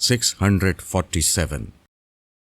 647।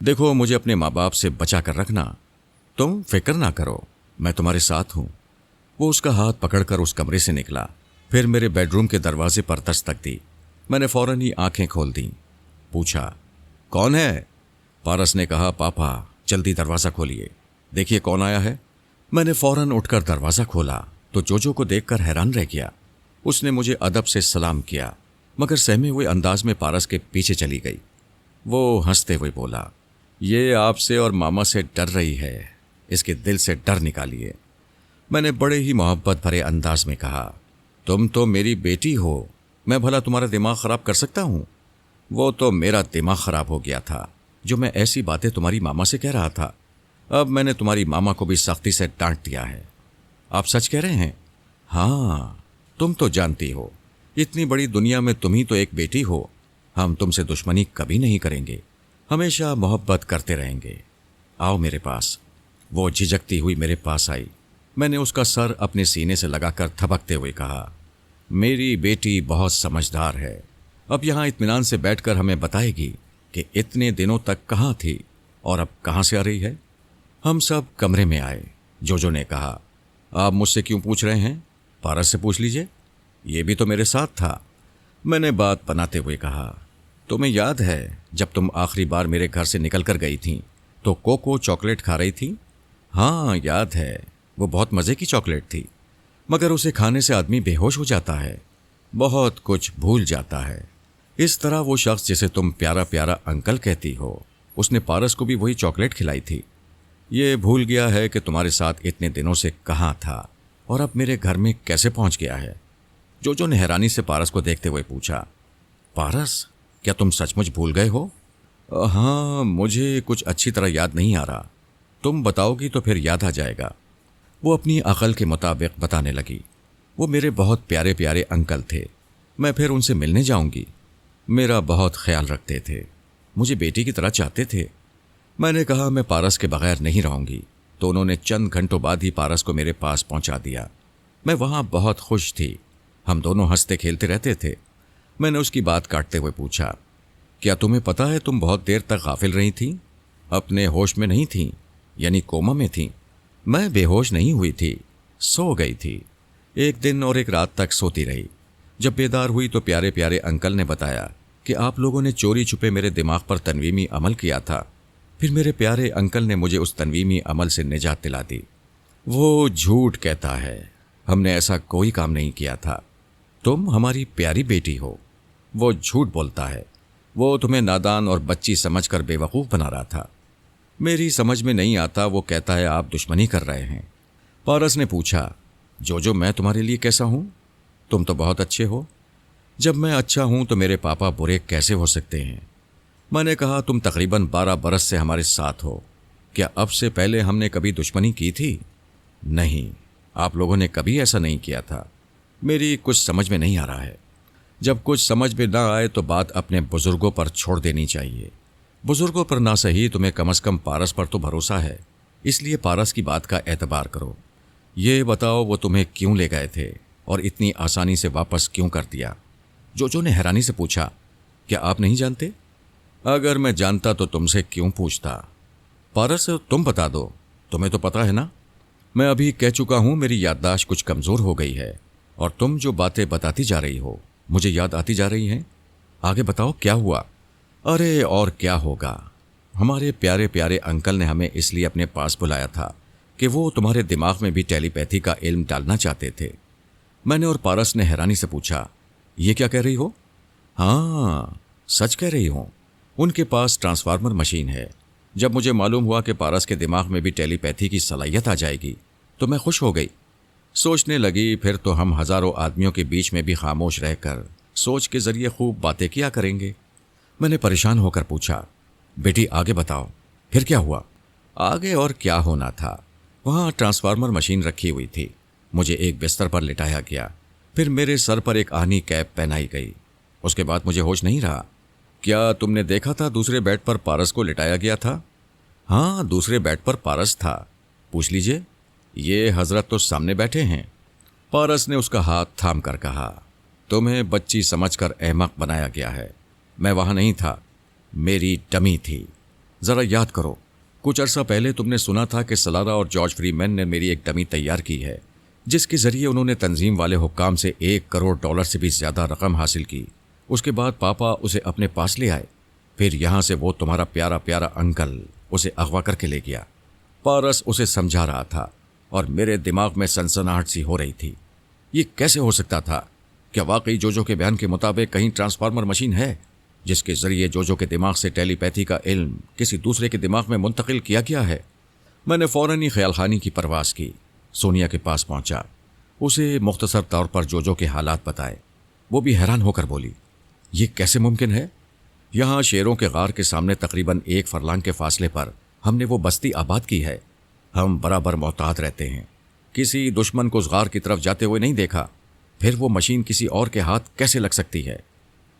دیکھو مجھے اپنے ماں باپ سے بچا کر رکھنا، تم فکر نہ کرو، میں تمہارے ساتھ ہوں۔ وہ اس کا ہاتھ پکڑ کر اس کمرے سے نکلا، پھر میرے بیڈ روم کے دروازے پر دستک دی۔ میں نے فوراً ہی آنکھیں کھول دیں۔ پوچھا کون ہے؟ پارس نے کہا پاپا جلدی دروازہ کھولیے، دیکھیے کون آیا ہے۔ میں نے فوراً اٹھ کر دروازہ کھولا تو جوجو کو دیکھ کر حیران رہ گیا۔ اس نے مجھے ادب سے سلام کیا مگر سہمے ہوئے انداز میں پارس کے پیچھے چلی گئی۔ وہ ہنستے ہوئے بولا یہ آپ سے اور ماما سے ڈر رہی ہے، اس کے دل سے ڈر نکالیے۔ میں نے بڑے ہی محبت بھرے انداز میں کہا تم تو میری بیٹی ہو، میں بھلا تمہارا دماغ خراب کر سکتا ہوں؟ وہ تو میرا دماغ خراب ہو گیا تھا جو میں ایسی باتیں تمہاری ماما سے کہہ رہا تھا۔ اب میں نے تمہاری ماما کو بھی سختی سے ڈانٹ دیا ہے۔ آپ سچ کہہ رہے ہیں؟ ہاں، تم تو جانتی ہو اتنی بڑی دنیا میں تم ہی تو ایک بیٹی ہو، ہم تم سے دشمنی کبھی نہیں کریں گے، ہمیشہ محبت کرتے رہیں گے۔ آؤ میرے پاس۔ وہ جھجکتی ہوئی میرے پاس آئی۔ میں نے اس کا سر اپنے سینے سے لگا کر تھبکتے ہوئے کہا میری بیٹی بہت سمجھدار ہے، اب یہاں اطمینان سے بیٹھ کر ہمیں بتائے گی کہ اتنے دنوں تک کہاں تھی اور اب کہاں سے آ رہی ہے۔ ہم سب کمرے میں آئے۔ جوجو نے کہا آپ مجھ سے کیوں پوچھ رہے ہیں؟ پارس سے پوچھ لیجئے، یہ بھی تو میرے ساتھ تھا۔ میں نے بات بناتے ہوئے کہا تمہیں یاد ہے جب تم آخری بار میرے گھر سے نکل کر گئی تھیں تو کوکو چاکلیٹ کھا رہی تھی؟ ہاں یاد ہے، وہ بہت مزے کی چاکلیٹ تھی، مگر اسے کھانے سے آدمی بے ہوش ہو جاتا ہے، بہت کچھ بھول جاتا ہے۔ اس طرح وہ شخص جسے تم پیارا پیارا انکل کہتی ہو، اس نے پارس کو بھی وہی چاکلیٹ کھلائی تھی۔ یہ بھول گیا ہے کہ تمہارے ساتھ اتنے دنوں سے کہاں تھا اور اب میرے گھر میں کیسے پہنچ گیا ہے۔ جوجو نے حیرانی سے پارس کو دیکھتے ہوئے پوچھا پارس کیا تم سچ مچ بھول گئے ہو؟ ہاں، مجھے کچھ اچھی طرح یاد نہیں آ رہا، تم بتاؤ گی تو پھر یاد آ جائے گا۔ وہ اپنی عقل کے مطابق بتانے لگی۔ وہ میرے بہت پیارے پیارے انکل تھے، میں پھر ان سے ملنے جاؤں گی، میرا بہت خیال رکھتے تھے، مجھے بیٹی کی طرح چاہتے تھے۔ میں نے کہا میں پارس کے بغیر نہیں رہوں گی، تو انہوں نے چند گھنٹوں بعد ہی پارس کو میرے پاس پہنچا دیا۔ میں وہاں بہت خوش تھی، ہم دونوں ہنستے کھیلتے رہتے تھے۔ میں نے اس کی بات کاٹتے ہوئے پوچھا کیا تمہیں پتا ہے تم بہت دیر تک غافل رہی تھیں، اپنے ہوش میں نہیں تھیں، یعنی کوما میں تھیں؟ میں بے ہوش نہیں ہوئی تھی، سو گئی تھی، ایک دن اور ایک رات تک سوتی رہی۔ جب بیدار ہوئی تو پیارے پیارے انکل نے بتایا کہ آپ لوگوں نے چوری چھپے میرے دماغ پر تنویمی عمل کیا تھا، پھر میرے پیارے انکل نے مجھے اس تنویمی عمل سے نجات دلا دی۔ وہ جھوٹ کہتا ہے، ہم نے ایسا کوئی کام نہیں کیا تھا، تم ہماری پیاری بیٹی ہو۔ وہ جھوٹ بولتا ہے، وہ تمہیں نادان اور بچی سمجھ کر بے وقوف بنا رہا تھا۔ میری سمجھ میں نہیں آتا، وہ کہتا ہے آپ دشمنی کر رہے ہیں۔ پارس نے پوچھا جو میں تمہارے لیے کیسا ہوں؟ تم تو بہت اچھے ہو، جب میں اچھا ہوں تو میرے پاپا برے کیسے ہو سکتے ہیں؟ میں نے کہا تم تقریباً 12 برس سے ہمارے ساتھ ہو، کیا اب سے پہلے ہم نے کبھی دشمنی کی تھی؟ نہیں، آپ لوگوں نے کبھی ایسا نہیں کیا تھا۔ میری کچھ سمجھ میں نہیں آ رہا ہے۔ جب کچھ سمجھ میں نہ آئے تو بات اپنے بزرگوں پر چھوڑ دینی چاہیے۔ بزرگوں پر نہ صحیح تمہیں کم از کم پارس پر تو بھروسہ ہے، اس لیے پارس کی بات کا اعتبار کرو۔ یہ بتاؤ وہ تمہیں کیوں لے گئے تھے اور اتنی آسانی سے واپس کیوں کر دیا؟ جو نے حیرانی سے پوچھا کیا آپ نہیں جانتے؟ اگر میں جانتا تو تم سے کیوں پوچھتا؟ پارس تم بتا دو، تمہیں تو پتا ہے نا۔ میں ابھی کہہ چکا ہوں میری یادداشت کچھ کمزور ہو گئی ہے، اور تم جو باتیں بتاتی جا رہی ہو مجھے یاد آتی جا رہی ہیں۔ آگے بتاؤ کیا ہوا؟ ارے اور کیا ہوگا، ہمارے پیارے پیارے انکل نے ہمیں اس لیے اپنے پاس بلایا تھا کہ وہ تمہارے دماغ میں بھی ٹیلی پیتھی کا علم ڈالنا چاہتے تھے۔ میں نے اور پارس نے حیرانی سے پوچھا یہ کیا کہہ رہی ہو؟ ہاں، سچ کہہ رہی ہوں، ان کے پاس ٹرانسفارمر مشین ہے۔ جب مجھے معلوم ہوا کہ پارس کے دماغ میں بھی ٹیلی پیتھی کی صلاحیت آ جائے گی تو میں خوش ہو گئی۔ سوچنے لگی پھر تو ہم ہزاروں آدمیوں کے بیچ میں بھی خاموش رہ کر سوچ کے ذریعے خوب باتیں کیا کریں گے۔ میں نے پریشان ہو کر پوچھا بیٹی آگے بتاؤ، پھر کیا ہوا؟ آگے اور کیا ہونا تھا، وہاں ٹرانسفارمر مشین رکھی ہوئی تھی، مجھے ایک بستر پر لٹایا گیا، پھر میرے سر پر ایک آہنی کیپ پہنائی گئی، اس کے بعد مجھے ہوش نہیں رہا۔ کیا تم نے دیکھا تھا دوسرے بیڈ پر پارس کو لٹایا گیا تھا؟ ہاں، دوسرے بیڈ پر پارس تھا، پوچھ لیجئے، یہ حضرت تو سامنے بیٹھے ہیں۔ پارس نے اس کا ہاتھ تھام کر کہا تمہیں بچی سمجھ کر احمق بنایا گیا ہے، میں وہاں نہیں تھا، میری ڈمی تھی، ذرا یاد کرو، کچھ عرصہ پہلے تم نے سنا تھا کہ سلارا اور جارج فری مین نے میری ایک ڈمی تیار کی ہے، جس کے ذریعے انہوں نے تنظیم والے حکام سے $1 کروڑ سے بھی زیادہ رقم حاصل کی۔ اس کے بعد پاپا اسے اپنے پاس لے آئے، پھر یہاں سے وہ تمہارا پیارا پیارا انکل اسے اغوا کر کے لے گیا۔ پارس اسے سمجھا رہا تھا اور میرے دماغ میں سنسناہٹ سی ہو رہی تھی۔ یہ کیسے ہو سکتا تھا؟ کیا واقعی جوجو کے بیان کے مطابق کہیں ٹرانسفارمر مشین ہے جس کے ذریعے جوجو کے دماغ سے ٹیلی پیتھی کا علم کسی دوسرے کے دماغ میں منتقل کیا گیا ہے؟ میں نے فوراً ہی خیال خانی کی پرواز کی، سونیا کے پاس پہنچا، اسے مختصر طور پر جوجو کے حالات بتائے۔ وہ بھی حیران ہو کر بولی، یہ کیسے ممکن ہے؟ یہاں شیروں کے غار کے سامنے تقریباً 1 فرلانگ کے فاصلے پر ہم نے وہ بستی آباد کی ہے۔ ہم برابر محتاط رہتے ہیں، کسی دشمن کو اس غار کی طرف جاتے ہوئے نہیں دیکھا، پھر وہ مشین کسی اور کے ہاتھ کیسے لگ سکتی ہے؟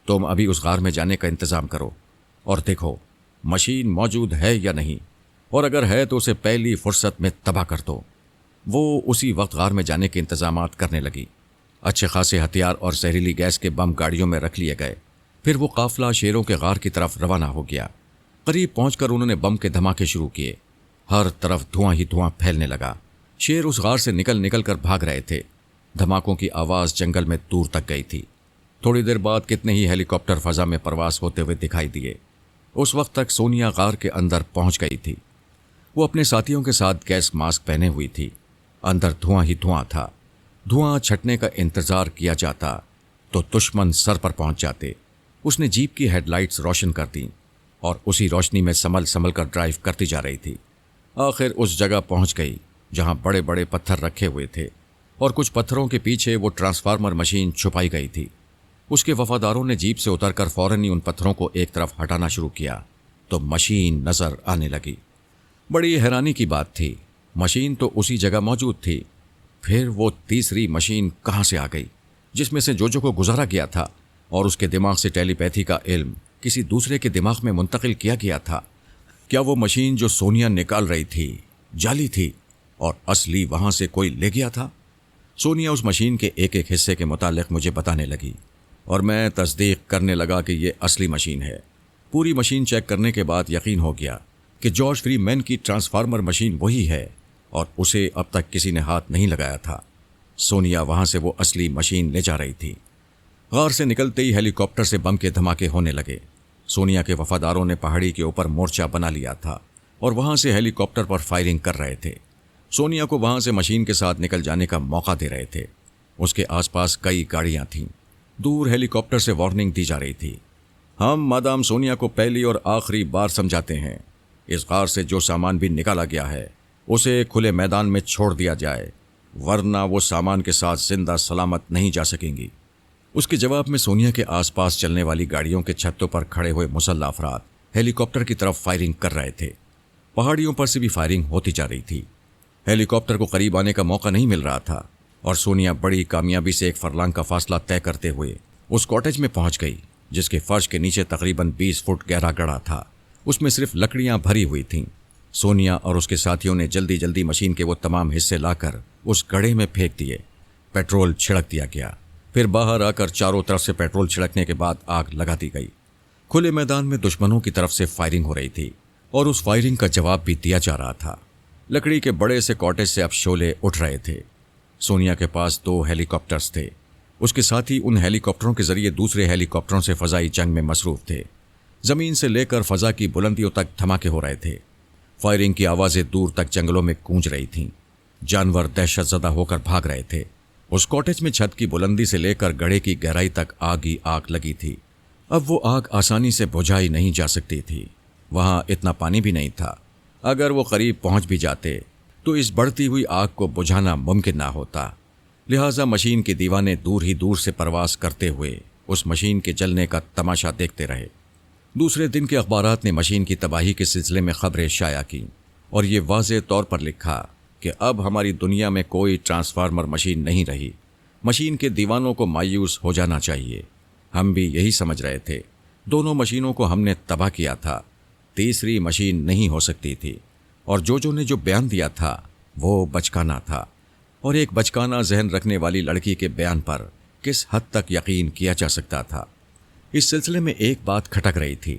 تم ابھی اس غار میں جانے کا انتظام کرو اور دیکھو مشین موجود ہے یا نہیں، اور اگر ہے تو اسے پہلی فرصت میں تباہ کر دو۔ وہ اسی وقت غار میں جانے کے انتظامات کرنے لگی۔ اچھے خاصے ہتھیار اور زہریلی گیس کے بم گاڑیوں میں رکھ لیے گئے، پھر وہ قافلہ شیروں کے غار کی طرف روانہ ہو گیا۔ قریب پہنچ کر انہوں نے بم کے دھماکے شروع کیے، ہر طرف دھواں ہی دھواں پھیلنے لگا۔ شیر اس غار سے نکل کر بھاگ رہے تھے۔ دھماکوں کی آواز جنگل میں دور تک گئی تھی۔ تھوڑی دیر بعد کتنے ہی ہیلی کاپٹر فضا میں پرواز ہوتے ہوئے دکھائی دیے۔ اس وقت تک سونیا غار کے اندر پہنچ گئی تھی۔ وہ اپنے ساتھیوں کے ساتھ گیس ماسک پہنے ہوئی تھی۔ اندر دھواں ہی دھواں تھا۔ دھواں چھٹنے کا انتظار کیا جاتا تو دشمن سر پر پہنچ جاتے۔ اس نے جیپ کی ہیڈ لائٹس روشن کر دیں اور اسی روشنی میں سنبھل کر ڈرائیو کرتی جا رہی تھی۔ آخر اس جگہ پہنچ گئی جہاں بڑے بڑے پتھر رکھے ہوئے تھے اور کچھ پتھروں کے پیچھے وہ ٹرانسفارمر مشین چھپائی گئی تھی۔ اس کے وفاداروں نے جیپ سے اتر کر فوراً ہی ان پتھروں کو ایک طرف ہٹانا شروع کیا تو مشین نظر آنے لگی۔ بڑی حیرانی کی بات تھی، مشین تو اسی جگہ موجود تھی، پھر وہ تیسری مشین کہاں سے آ گئی جس میں سے جوجو کو گزارا گیا تھا اور اس کے دماغ سے ٹیلی پیتھی کا علم کسی دوسرے کے دماغ میں منتقل کیا گیا تھا؟ کیا وہ مشین جو سونیا نکال رہی تھی جعلی تھی اور اصلی وہاں سے کوئی لے گیا تھا؟ سونیا اس مشین کے ایک ایک حصے کے متعلق مجھے بتانے لگی اور میں تصدیق کرنے لگا کہ یہ اصلی مشین ہے۔ پوری مشین چیک کرنے کے بعد یقین ہو گیا کہ جارج فری مین کی ٹرانسفارمر مشین وہی ہے اور اسے اب تک کسی نے ہاتھ نہیں لگایا تھا۔ سونیا وہاں سے وہ اصلی مشین لے جا رہی تھی۔ غار سے نکلتے ہی ہیلی کاپٹر سے بم کے دھماکے ہونے لگے۔ سونیا کے وفاداروں نے پہاڑی کے اوپر مورچہ بنا لیا تھا اور وہاں سے ہیلی کاپٹر پر فائرنگ کر رہے تھے۔ سونیا کو وہاں سے مشین کے ساتھ نکل جانے کا موقع دے رہے تھے۔ اس کے آس پاس کئی گاڑیاں تھیں۔ دور ہیلی کاپٹر سے وارننگ دی جا رہی تھی، ہم مادام سونیا کو پہلی اور آخری بار سمجھاتے ہیں، اس غار سے جو سامان بھی نکالا گیا ہے اسے کھلے میدان میں چھوڑ دیا جائے، ورنہ وہ سامان کے ساتھ زندہ سلامت نہیں جا سکیں گی۔ اس کے جواب میں سونیا کے آس پاس چلنے والی گاڑیوں کے چھتوں پر کھڑے ہوئے مسلح افراد ہیلی کاپٹر کی طرف فائرنگ کر رہے تھے۔ پہاڑیوں پر سے بھی فائرنگ ہوتی جا رہی تھی۔ ہیلی کاپٹر کو قریب آنے کا موقع نہیں مل رہا تھا اور سونیا بڑی کامیابی سے 1 فرلانگ کا فاصلہ طے کرتے ہوئے اس کاٹیج میں پہنچ گئی جس کے فرش کے نیچے تقریباً 20 فٹ گہرا گڑھا تھا۔ اس میں صرف لکڑیاں بھری ہوئی تھیں۔ سونیا اور اس کے ساتھیوں نے جلدی مشین کے وہ تمام حصے لا کر اس گڑھے میں پھینک دیے۔ پیٹرول چھڑک دیا گیا، پھر باہر آ کر چاروں طرف سے پیٹرول چھڑکنے کے بعد آگ لگا دی گئی۔ کھلے میدان میں دشمنوں کی طرف سے فائرنگ ہو رہی تھی اور اس فائرنگ کا جواب بھی دیا جا رہا تھا۔ لکڑی کے بڑے سے کاٹیج سے اب شعلے اٹھ رہے تھے۔ سونیا کے پاس 2 ہیلی کاپٹرز تھے۔ اس کے ساتھی ان ہیلی کاپٹروں کے ذریعے دوسرے ہیلی کاپٹروں سے فضائی جنگ میں مصروف تھے۔ زمین سے لے کر فضا کی بلندیوں تک دھماکے ہو رہے تھے۔ فائرنگ کی آوازیں دور تک جنگلوں میں گونج رہی تھیں۔ جانور دہشت زدہ ہو کر بھاگ رہے تھے۔ اس کاٹیج میں چھت کی بلندی سے لے کر گڑھے کی گہرائی تک آگ ہی آگ لگی تھی۔ اب وہ آگ آسانی سے بجھائی نہیں جا سکتی تھی۔ وہاں اتنا پانی بھی نہیں تھا۔ اگر وہ قریب پہنچ بھی جاتے تو اس بڑھتی ہوئی آگ کو بجھانا ممکن نہ ہوتا۔ لہٰذا مشین کے دیوانے دور سے پرواز کرتے ہوئے اس مشین کے جلنے کا تماشا دیکھتے رہے۔ دوسرے دن کے اخبارات نے مشین کی تباہی کے سلسلے میں خبریں شائع کیں اور یہ واضح طور پر لکھا کہ اب ہماری دنیا میں کوئی ٹرانسفارمر مشین نہیں رہی۔ مشین کے دیوانوں کو مایوس ہو جانا چاہیے۔ ہم بھی یہی سمجھ رہے تھے۔ دونوں مشینوں کو ہم نے تباہ کیا تھا، تیسری مشین نہیں ہو سکتی تھی، اور جو نے جو بیان دیا تھا وہ بچکانا تھا، اور ایک بچکانہ ذہن رکھنے والی لڑکی کے بیان پر کس حد تک یقین کیا جا سکتا تھا۔ اس سلسلے میں ایک بات کھٹک رہی تھی،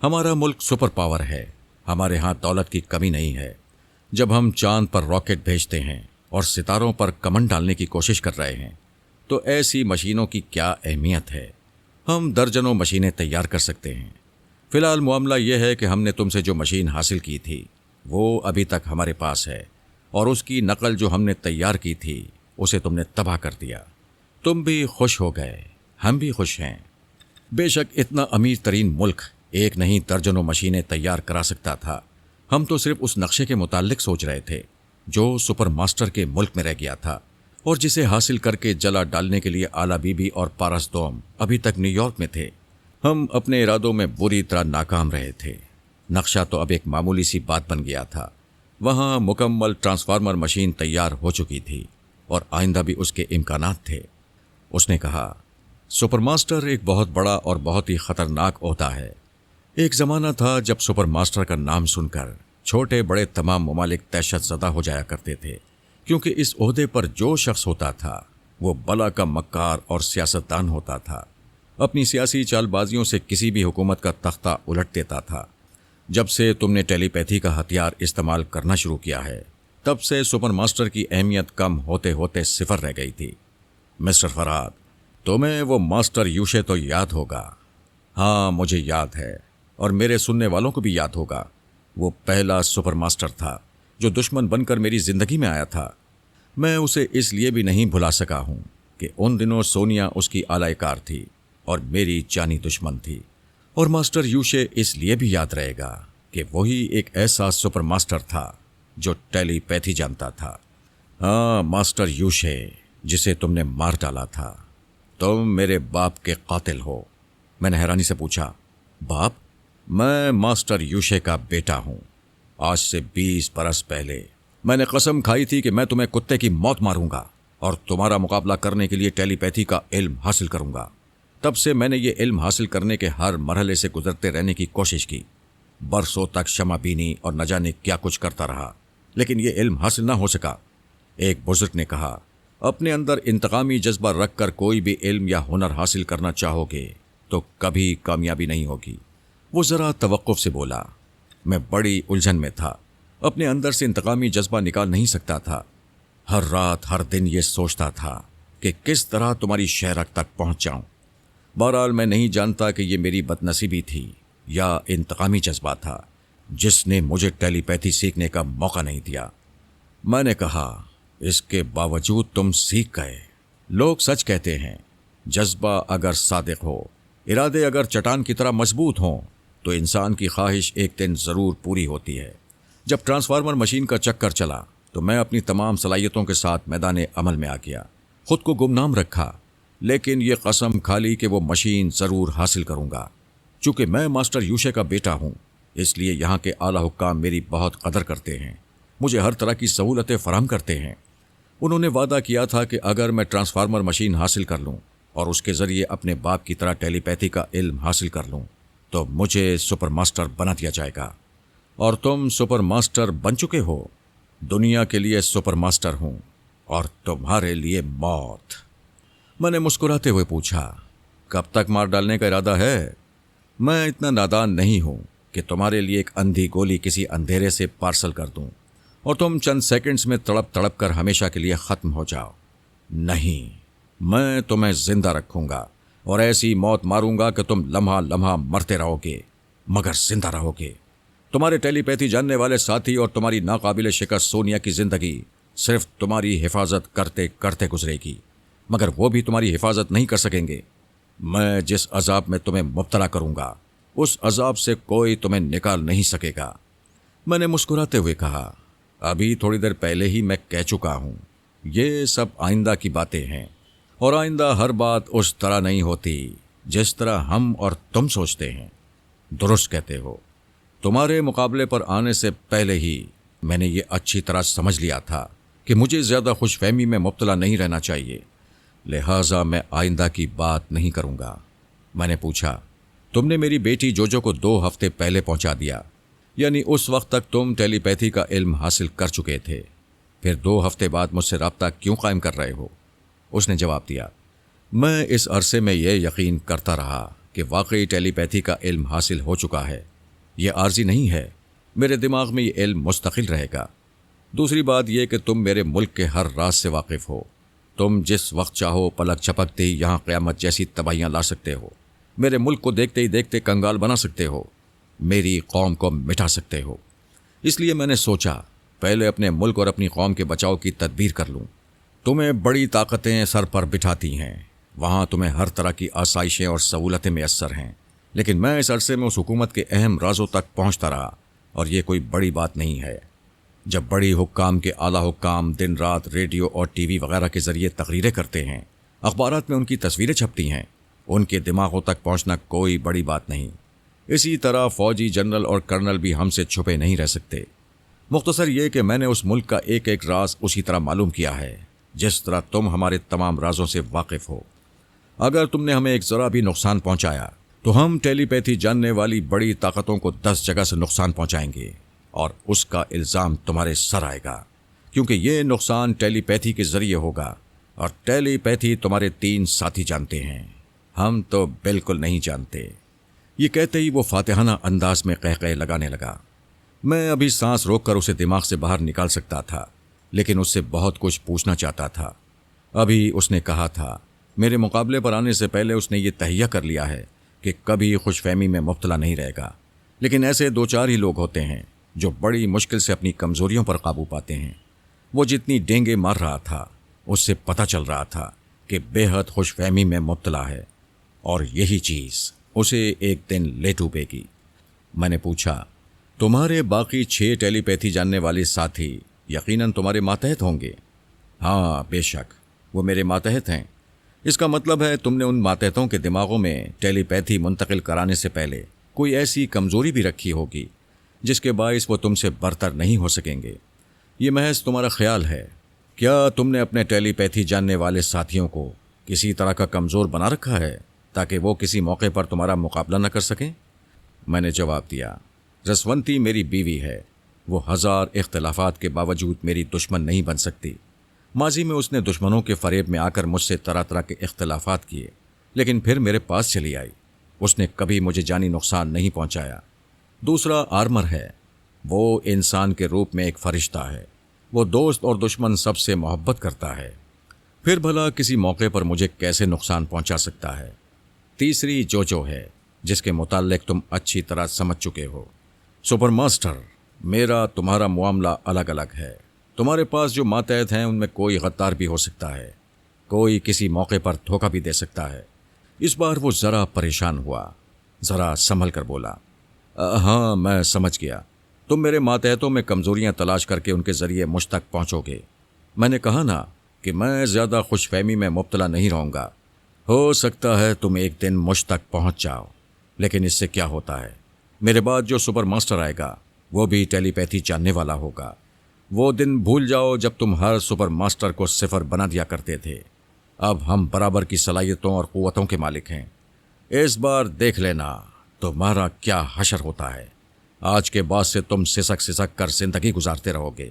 ہمارا ملک سپر پاور ہے، ہمارے ہاں دولت کی کمی نہیں ہے۔ جب ہم چاند پر راکٹ بھیجتے ہیں اور ستاروں پر کمن ڈالنے کی کوشش کر رہے ہیں تو ایسی مشینوں کی کیا اہمیت ہے؟ ہم درجنوں مشینیں تیار کر سکتے ہیں۔ فی الحال معاملہ یہ ہے کہ ہم نے تم سے جو مشین حاصل کی تھی وہ ابھی تک ہمارے پاس ہے، اور اس کی نقل جو ہم نے تیار کی تھی اسے تم نے تباہ کر دیا۔ تم بھی خوش ہو گئے، ہم بھی خوش ہیں۔ بے شک اتنا امیر ترین ملک ایک نہیں درجنوں مشینیں تیار کرا سکتا تھا۔ ہم تو صرف اس نقشے کے متعلق سوچ رہے تھے جو سپر ماسٹر کے ملک میں رہ گیا تھا، اور جسے حاصل کر کے جلا ڈالنے کے لیے آلا بی بی اور پارس دوم ابھی تک نیو یارک میں تھے۔ ہم اپنے ارادوں میں بری طرح ناکام رہے تھے۔ نقشہ تو اب ایک معمولی سی بات بن گیا تھا۔ وہاں مکمل ٹرانسفارمر مشین تیار ہو چکی تھی، اور آئندہ بھی اس کے امکانات تھے۔ اس نے کہا، سپر ماسٹر ایک بہت بڑا اور بہت ہی خطرناک عہدہ ہے۔ ایک زمانہ تھا جب سپر ماسٹر کا نام سن کر چھوٹے بڑے تمام ممالک دہشت زدہ ہو جایا کرتے تھے، کیونکہ اس عہدے پر جو شخص ہوتا تھا وہ بلا کا مکار اور سیاستدان ہوتا تھا۔ اپنی سیاسی چال بازیوں سے کسی بھی حکومت کا تختہ الٹ دیتا تھا۔ جب سے تم نے ٹیلی پیتھی کا ہتھیار استعمال کرنا شروع کیا ہے تب سے سپر ماسٹر کی اہمیت کم ہوتے ہوتے صفر رہ گئی تھی۔ مسٹر فرہاد، تمہیں وہ ماسٹر یوشے تو یاد ہوگا۔ ہاں مجھے یاد ہے، اور میرے سننے والوں کو بھی یاد ہوگا۔ وہ پہلا سپر ماسٹر تھا جو دشمن بن کر میری زندگی میں آیا تھا۔ میں اسے اس لیے بھی نہیں بھلا سکا ہوں کہ ان دنوں سونیا اس کی اعلی کار تھی اور میری جانی دشمن تھی، اور ماسٹر یوشے اس لیے بھی یاد رہے گا کہ وہی ایک ایسا سپر ماسٹر تھا جو ٹیلی پیتھی جانتا تھا۔ ہاں ماسٹر یوشے، جسے تم نے مار ڈالا تھا۔ تم میرے باپ کے قاتل ہو۔ میں نے حیرانی سے پوچھا، باپ؟ میں ماسٹر یوشے کا بیٹا ہوں۔ آج سے 20 برس پہلے میں نے قسم کھائی تھی کہ میں تمہیں کتے کی موت ماروں گا اور تمہارا مقابلہ کرنے کے لیے ٹیلی پیتھی کا علم حاصل کروں گا۔ تب سے میں نے یہ علم حاصل کرنے کے ہر مرحلے سے گزرتے رہنے کی کوشش کی۔ برسوں تک شمع بینی اور نہ جانے کیا کچھ کرتا رہا، لیکن یہ علم حاصل نہ ہو سکا۔ ایک بزرگ نے کہا، اپنے اندر انتقامی جذبہ رکھ کر کوئی بھی علم یا ہنر حاصل کرنا چاہو گے تو کبھی کامیابی نہیں ہوگی۔ وہ ذرا توقف سے بولا۔ میں بڑی الجھن میں تھا، اپنے اندر سے انتقامی جذبہ نکال نہیں سکتا تھا۔ ہر رات ہر دن یہ سوچتا تھا کہ کس طرح تمہاری شہرک تک پہنچ جاؤں۔ بہرحال میں نہیں جانتا کہ یہ میری بدنصیبی تھی یا انتقامی جذبہ تھا جس نے مجھے ٹیلی پیتھی سیکھنے کا موقع نہیں دیا۔ میں نے کہا، اس کے باوجود تم سیکھ گئے۔ لوگ سچ کہتے ہیں، جذبہ اگر صادق ہو، ارادے اگر چٹان کی طرح مضبوط ہوں تو انسان کی خواہش ایک دن ضرور پوری ہوتی ہے۔ جب ٹرانسفارمر مشین کا چکر چلا تو میں اپنی تمام صلاحیتوں کے ساتھ میدان عمل میں آ گیا، خود کو گمنام رکھا، لیکن یہ قسم کھا لی کہ وہ مشین ضرور حاصل کروں گا۔ چونکہ میں ماسٹر یوشے کا بیٹا ہوں، اس لیے یہاں کے اعلیٰ حکام میری بہت قدر کرتے ہیں، مجھے ہر طرح کی سہولتیں فراہم کرتے ہیں۔ انہوں نے وعدہ کیا تھا کہ اگر میں ٹرانسفارمر مشین حاصل کر لوں اور اس کے ذریعے اپنے باپ کی طرح ٹیلی پیتھی کا علم حاصل کر لوں تو مجھے سپر ماسٹر بنا دیا جائے گا۔ اور تم سپر ماسٹر بن چکے ہو۔ دنیا کے لیے سپر ماسٹر ہوں اور تمہارے لیے موت۔ میں نے مسکراتے ہوئے پوچھا، کب تک مار ڈالنے کا ارادہ ہے؟ میں اتنا نادان نہیں ہوں کہ تمہارے لیے ایک اندھی گولی کسی اندھیرے سے پارسل کر دوں اور تم چند سیکنڈز میں تڑپ تڑپ کر ہمیشہ کے لیے ختم ہو جاؤ۔ نہیں، میں تمہیں زندہ رکھوں گا اور ایسی موت ماروں گا کہ تم لمحہ لمحہ مرتے رہو گے مگر زندہ رہو گے۔ تمہارے ٹیلی پیتھی جاننے والے ساتھی اور تمہاری ناقابل شکست سونیا کی زندگی صرف تمہاری حفاظت کرتے کرتے گزرے گی، مگر وہ بھی تمہاری حفاظت نہیں کر سکیں گے۔ میں جس عذاب میں تمہیں مبتلا کروں گا اس عذاب سے کوئی تمہیں نکال نہیں سکے گا۔ میں نے مسکراتے ہوئے کہا، ابھی تھوڑی دیر پہلے ہی میں کہہ چکا ہوں، یہ سب آئندہ کی باتیں ہیں، اور آئندہ ہر بات اس طرح نہیں ہوتی جس طرح ہم اور تم سوچتے ہیں۔ درست کہتے ہو، تمہارے مقابلے پر آنے سے پہلے ہی میں نے یہ اچھی طرح سمجھ لیا تھا کہ مجھے زیادہ خوش فہمی میں مبتلا نہیں رہنا چاہیے، لہٰذا میں آئندہ کی بات نہیں کروں گا۔ میں نے پوچھا، تم نے میری بیٹی جوجو کو 2 ہفتے پہلے پہنچا دیا، یعنی اس وقت تک تم ٹیلی پیتھی کا علم حاصل کر چکے تھے، پھر 2 ہفتے بعد مجھ سے رابطہ کیوں قائم کر رہے ہو؟ اس نے جواب دیا، میں اس عرصے میں یہ یقین کرتا رہا کہ واقعی ٹیلی پیتھی کا علم حاصل ہو چکا ہے یہ عارضی نہیں ہے، میرے دماغ میں یہ علم مستقل رہے گا۔ دوسری بات یہ کہ تم میرے ملک کے ہر راز سے واقف ہو۔ تم جس وقت چاہو پلک جھپکتے ہی یہاں قیامت جیسی تباہیاں لا سکتے ہو، میرے ملک کو دیکھتے ہی دیکھتے کنگال بنا سکتے ہو، میری قوم کو مٹا سکتے ہو۔ اس لیے میں نے سوچا پہلے اپنے ملک اور اپنی قوم کے بچاؤ کی تدبیر کر لوں۔ تمہیں بڑی طاقتیں سر پر بٹھاتی ہیں، وہاں تمہیں ہر طرح کی آسائشیں اور سہولتیں میسر ہیں، لیکن میں اس عرصے میں اس حکومت کے اہم رازوں تک پہنچتا رہا، اور یہ کوئی بڑی بات نہیں ہے۔ جب بڑی حکام کے اعلیٰ حکام دن رات ریڈیو اور ٹی وی وغیرہ کے ذریعے تقریریں کرتے ہیں، اخبارات میں ان کی تصویریں چھپتی ہیں، ان کے دماغوں تک پہنچنا کوئی بڑی بات نہیں۔ اسی طرح فوجی جنرل اور کرنل بھی ہم سے چھپے نہیں رہ سکتے۔ مختصر یہ کہ میں نے اس ملک کا ایک ایک راز اسی طرح معلوم کیا ہے جس طرح تم ہمارے تمام رازوں سے واقف ہو۔ اگر تم نے ہمیں ایک ذرا بھی نقصان پہنچایا تو ہم ٹیلی پیتھی جاننے والی بڑی طاقتوں کو 10 جگہ سے نقصان پہنچائیں گے، اور اس کا الزام تمہارے سر آئے گا، کیونکہ یہ نقصان ٹیلی پیتھی کے ذریعے ہوگا، اور ٹیلی پیتھی تمہارے 3 ساتھی جانتے ہیں، ہم تو بالکل نہیں جانتے۔ یہ کہتے ہی وہ فاتحانہ انداز میں قہقہے لگانے لگا۔ میں ابھی سانس روک کر اسے دماغ سے باہر نکال سکتا تھا، لیکن اس سے بہت کچھ پوچھنا چاہتا تھا۔ ابھی اس نے کہا تھا، میرے مقابلے پر آنے سے پہلے اس نے یہ تہیہ کر لیا ہے کہ کبھی خوش فہمی میں مبتلا نہیں رہے گا، لیکن ایسے 2-4 ہی لوگ ہوتے ہیں جو بڑی مشکل سے اپنی کمزوریوں پر قابو پاتے ہیں۔ وہ جتنی ڈینگے مار رہا تھا اس سے پتہ چل رہا تھا کہ بے حد خوش فہمی میں مبتلا ہے، اور یہی چیز اسے ایک دن لے ڈوبے گی۔ میں نے پوچھا، تمہارے باقی 6 ٹیلی پیتھی جاننے والے ساتھی یقیناً تمہارے ماتحت ہوں گے؟ ہاں بے شک، وہ میرے ماتحت ہیں۔ اس کا مطلب ہے تم نے ان ماتحتوں کے دماغوں میں ٹیلی پیتھی منتقل کرانے سے پہلے کوئی ایسی کمزوری بھی رکھی ہوگی جس کے باعث وہ تم سے برتر نہیں ہو سکیں گے۔ یہ محض تمہارا خیال ہے۔ کیا تم نے اپنے ٹیلی پیتھی جاننے والے ساتھیوں کو کسی طرح کا کمزور بنا رکھا ہے تاکہ وہ کسی موقع پر تمہارا مقابلہ نہ کر سکیں؟ میں نے جواب دیا، رسونتی میری بیوی ہے، وہ 1000 اختلافات کے باوجود میری دشمن نہیں بن سکتی۔ ماضی میں اس نے دشمنوں کے فریب میں آ کر مجھ سے طرح طرح کے اختلافات کیے، لیکن پھر میرے پاس چلی آئی۔ اس نے کبھی مجھے جانی نقصان نہیں پہنچایا۔ دوسرا آرمر ہے، وہ انسان کے روپ میں ایک فرشتہ ہے، وہ دوست اور دشمن سب سے محبت کرتا ہے، پھر بھلا کسی موقع پر مجھے کیسے نقصان پہنچا سکتا ہے۔ تیسری جوجو ہے، جس کے متعلق تم اچھی طرح سمجھ چکے ہو۔ سپر ماسٹر، میرا تمہارا معاملہ الگ الگ ہے۔ تمہارے پاس جو ماتحت ہیں ان میں کوئی غدار بھی ہو سکتا ہے، کوئی کسی موقع پر دھوکہ بھی دے سکتا ہے۔ اس بار وہ ذرا پریشان ہوا، ذرا سنبھل کر بولا، ہاں میں سمجھ گیا، تم میرے ماتحتوں میں کمزوریاں تلاش کر کے ان کے ذریعے مجھ تک پہنچو گے۔ میں نے کہا نا کہ میں زیادہ خوش فہمی میں مبتلا نہیں رہوں گا۔ ہو سکتا ہے تم ایک دن مجھ تک پہنچ جاؤ، لیکن اس سے کیا ہوتا ہے، میرے بعد جو سپر ماسٹر آئے گا وہ بھی ٹیلی پیتھی جاننے والا ہوگا۔ وہ دن بھول جاؤ جب تم ہر سپر ماسٹر کو 0 بنا دیا کرتے تھے۔ اب ہم برابر کی صلاحیتوں اور قوتوں کے مالک ہیں۔ اس بار دیکھ لینا تمہارا کیا حشر ہوتا ہے۔ آج کے بعد سے تم سسک سسک کر زندگی گزارتے رہو گے،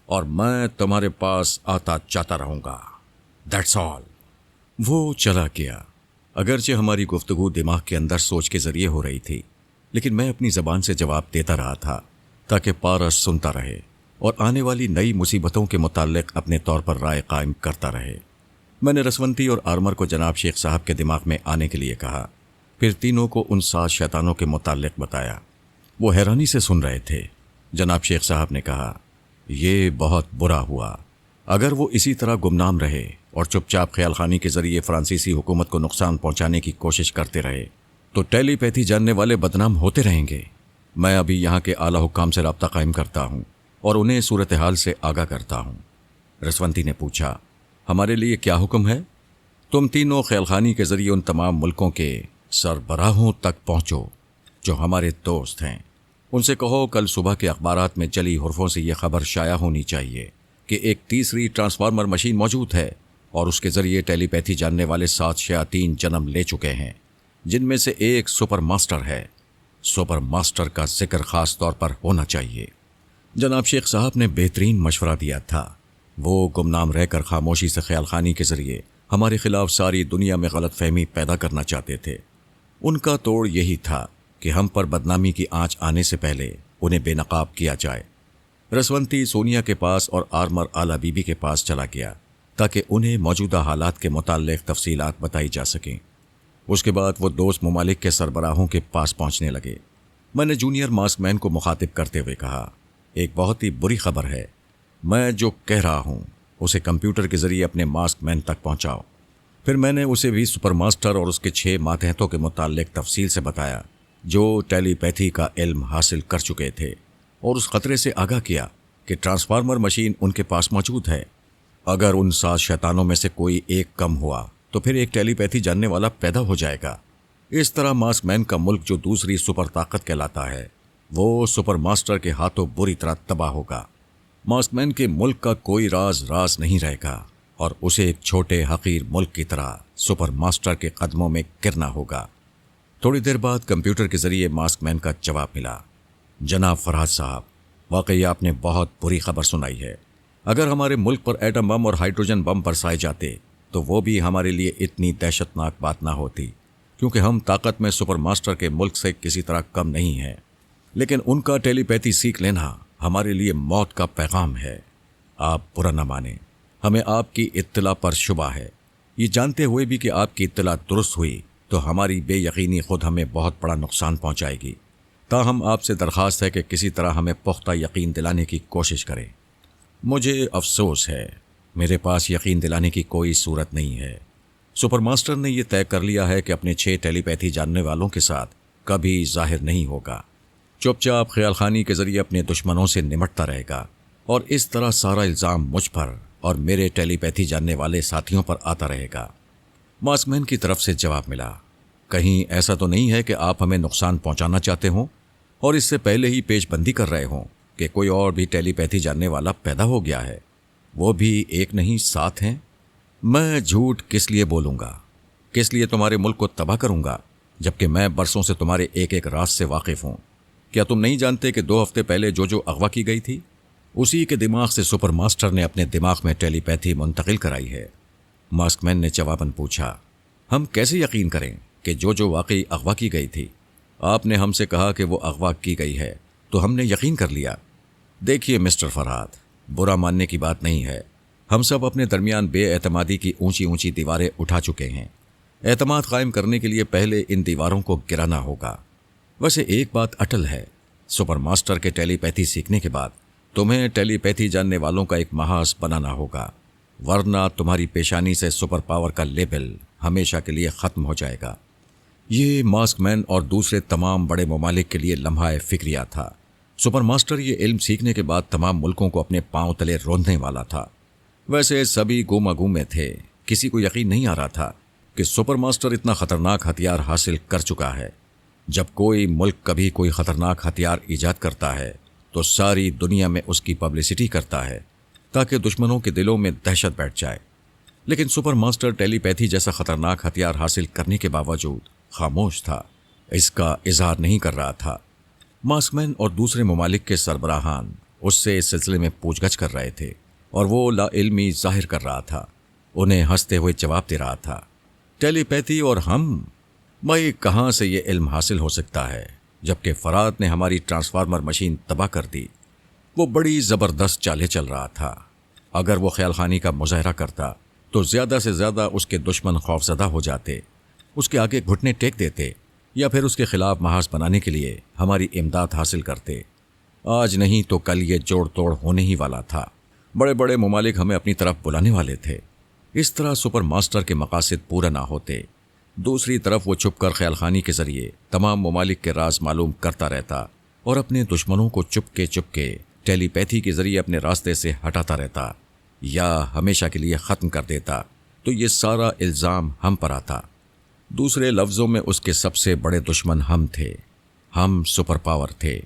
اور میں تمہارے پاس آتا جاتا رہوں گا۔ That's all. وہ چلا گیا۔ اگرچہ ہماری گفتگو دماغ کے اندر سوچ کے ذریعے ہو رہی تھی، لیکن میں اپنی زبان سے جواب دیتا رہا تھا تاکہ پارس سنتا رہے اور آنے والی نئی مصیبتوں کے متعلق اپنے طور پر رائے قائم کرتا رہے۔ میں نے رسونتی اور آرمر کو جناب شیخ صاحب کے دماغ میں آنے کے لیے کہا، پھر تینوں کو ان 7 شیطانوں کے متعلق بتایا۔ وہ حیرانی سے سن رہے تھے۔ جناب شیخ صاحب نے کہا، یہ بہت برا ہوا۔ اگر وہ اسی طرح گمنام رہے اور چپ چاپ خیال خانی کے ذریعے فرانسیسی حکومت کو نقصان پہنچانے کی کوشش کرتے رہے تو ٹیلی پیتھی جاننے والے بدنام ہوتے رہیں گے۔ میں ابھی یہاں کے اعلیٰ حکام سے رابطہ قائم کرتا ہوں اور انہیں صورتحال سے آگاہ کرتا ہوں۔ رسونتی نے پوچھا، ہمارے لیے کیا حکم ہے؟ تم تینوں خیال خانی کے ذریعے ان تمام ملکوں کے سربراہوں تک پہنچو جو ہمارے دوست ہیں۔ ان سے کہو کل صبح کے اخبارات میں جلی حرفوں سے یہ خبر شائع ہونی چاہیے کہ ایک تیسری ٹرانسفارمر مشین موجود ہے اور اس کے ذریعے ٹیلی پیتھی جاننے والے 7 شیاطین جنم لے چکے ہیں، جن میں سے ایک سپر ماسٹر ہے۔ سپر ماسٹر کا ذکر خاص طور پر ہونا چاہیے۔ جناب شیخ صاحب نے بہترین مشورہ دیا تھا۔ وہ گمنام رہ کر خاموشی سے خیال خانی کے ذریعے ہمارے خلاف ساری دنیا میں غلط فہمی پیدا کرنا چاہتے تھے۔ ان کا توڑ یہی تھا کہ ہم پر بدنامی کی آنچ آنے سے پہلے انہیں بے نقاب کیا جائے۔ رسونتی سونیا کے پاس اور آرمر آلا بی بی کے پاس چلا گیا تاکہ انہیں موجودہ حالات کے متعلق تفصیلات بتائی جا سکیں۔ اس کے بعد وہ دوست ممالک کے سربراہوں کے پاس پہنچنے لگے۔ میں نے جونیئر ماسک مین کو مخاطب کرتے ہوئے کہا، ایک بہت ہی بری خبر ہے، میں جو کہہ رہا ہوں اسے کمپیوٹر کے ذریعے اپنے ماسک مین تک پہنچاؤ۔ پھر میں نے اسے بھی سپر ماسٹر اور اس کے 6 ماتحتوں کے متعلق تفصیل سے بتایا جو ٹیلی پیتھی کا علم حاصل کر چکے تھے، اور اس خطرے سے آگاہ کیا کہ ٹرانسفارمر مشین ان کے پاس موجود ہے۔ اگر ان 7 شیطانوں میں سے کوئی ایک کم ہوا تو پھر ایک ٹیلی پیتھی جاننے والا پیدا ہو جائے گا۔ اس طرح ماسک مین کا ملک جو دوسری سپر طاقت کہلاتا ہے وہ سپر ماسٹر کے ہاتھوں بری طرح تباہ ہوگا۔ ماسک مین کے ملک کا کوئی راز نہیں رہے گا اور اسے ایک چھوٹے حقیر ملک کی طرح سپر ماسٹر کے قدموں میں گرنا ہوگا۔ تھوڑی دیر بعد کمپیوٹر کے ذریعے ماسک مین کا جواب ملا، جناب فرحات صاحب، واقعی آپ نے بہت بری خبر سنائی ہے۔ اگر ہمارے ملک پر ایٹم بم اور ہائیڈروجن بم برسائے جاتے تو وہ بھی ہمارے لیے اتنی دہشت ناک بات نہ ہوتی، کیونکہ ہم طاقت میں سپر ماسٹر کے ملک سے کسی طرح کم نہیں ہیں، لیکن ان کا ٹیلی پیتھی سیکھ لینا ہمارے لیے موت کا پیغام ہے۔ آپ برا نہ مانیں، ہمیں آپ کی اطلاع پر شبہ ہے۔ یہ جانتے ہوئے بھی کہ آپ کی اطلاع درست ہوئی تو ہماری بے یقینی خود ہمیں بہت بڑا نقصان پہنچائے گی۔ تاہم آپ سے درخواست ہے کہ کسی طرح ہمیں پختہ یقین دلانے کی کوشش کریں۔ مجھے افسوس ہے، میرے پاس یقین دلانے کی کوئی صورت نہیں ہے۔ سپر ماسٹر نے یہ طے کر لیا ہے کہ اپنے 6 ٹیلی پیتھی جاننے والوں کے ساتھ کبھی ظاہر نہیں ہوگا، چپ چاپ خیال خانی کے ذریعے اپنے دشمنوں سے نمٹتا رہے گا، اور اس طرح سارا الزام مجھ پر اور میرے ٹیلی پیتھی جاننے والے ساتھیوں پر آتا رہے گا۔ ماسک مین کی طرف سے جواب ملا، کہیں ایسا تو نہیں ہے کہ آپ ہمیں نقصان پہنچانا چاہتے ہوں اور اس سے پہلے ہی پیش بندی کر رہے ہوں کہ کوئی اور بھی ٹیلی پیتھی جاننے والا پیدا ہو گیا ہے، وہ بھی ایک نہیں 7 ہیں؟ میں جھوٹ کس لیے بولوں گا، کس لیے تمہارے ملک کو تباہ کروں گا، جبکہ میں برسوں سے تمہارے ایک ایک راز سے واقف ہوں۔ کیا تم نہیں جانتے کہ 2 ہفتے پہلے جو اغوا کی گئی تھی اسی کے دماغ سے سپر ماسٹر نے اپنے دماغ میں ٹیلی پیتھی منتقل کرائی ہے؟ ماسک مین نے جواباً پوچھا، ہم کیسے یقین کریں کہ جو واقعی اغوا کی گئی تھی؟ آپ نے ہم سے کہا کہ وہ اغوا کی گئی ہے تو ہم نے یقین کر لیا۔ دیکھیے مسٹر فرحات، برا ماننے کی بات نہیں ہے، ہم سب اپنے درمیان بے اعتمادی کی اونچی اونچی دیواریں اٹھا چکے ہیں۔ اعتماد قائم کرنے کے لیے پہلے ان دیواروں کو گرانا ہوگا۔ ویسے ایک بات اٹل ہے، سپر ماسٹر کے ٹیلی پیتھی سیکھنے کے بعد تمہیں ٹیلی پیتھی جاننے والوں کا ایک محاذ بنانا ہوگا، ورنہ تمہاری پیشانی سے سپر پاور کا لیبل ہمیشہ کے لیے ختم ہو جائے گا۔ یہ ماسک مین اور دوسرے تمام بڑے ممالک کے لیے لمحہ فکریہ تھا۔ سپر ماسٹر یہ علم سیکھنے کے بعد تمام ملکوں کو اپنے پاؤں تلے روندنے والا تھا۔ ویسے سبھی گوما گوں میں تھے، کسی کو یقین نہیں آ رہا تھا کہ سپر ماسٹر اتنا خطرناک ہتھیار حاصل کر چکا ہے۔ جب کوئی ملک کبھی کوئی خطرناک ہتھیار ایجاد کرتا ہے تو ساری دنیا میں اس کی پبلسٹی کرتا ہے تاکہ دشمنوں کے دلوں میں دہشت بیٹھ جائے، لیکن سپر ماسٹر ٹیلی پیتھی جیسا خطرناک ہتھیار حاصل کرنے کے باوجود خاموش تھا، اس کا اظہار نہیں کر رہا تھا۔ ماسک مین اور دوسرے ممالک کے سربراہان اس سے اس سلسلے میں پوچھ گچھ کر رہے تھے اور وہ لا علمی ظاہر کر رہا تھا، انہیں ہنستے ہوئے جواب دے رہا تھا، ٹیلی پیتھی اور ہم، بھائی کہاں سے یہ علم حاصل ہو سکتا ہے جبکہ فرات نے ہماری ٹرانسفارمر مشین تباہ کر دی۔ وہ بڑی زبردست چالیں چل رہا تھا، اگر وہ خیال خانی کا مظاہرہ کرتا تو زیادہ سے زیادہ اس کے دشمن خوفزدہ ہو جاتے، اس کے آگے گھٹنے ٹیک دیتے یا پھر اس کے خلاف محاذ بنانے کے لیے ہماری امداد حاصل کرتے۔ آج نہیں تو کل یہ جوڑ توڑ ہونے ہی والا تھا، بڑے بڑے ممالک ہمیں اپنی طرف بلانے والے تھے۔ اس طرح سپر ماسٹر کے مقاصد پورا نہ ہوتے۔ دوسری طرف وہ چھپ کر خیال خانی کے ذریعے تمام ممالک کے راز معلوم کرتا رہتا اور اپنے دشمنوں کو چپ کے ٹیلی پیتھی کے ذریعے اپنے راستے سے ہٹاتا رہتا یا ہمیشہ کے لیے ختم کر دیتا، تو یہ سارا الزام ہم پر آتا۔ دوسرے لفظوں میں اس کے سب سے بڑے دشمن ہم تھے، ہم سپر پاور تھے۔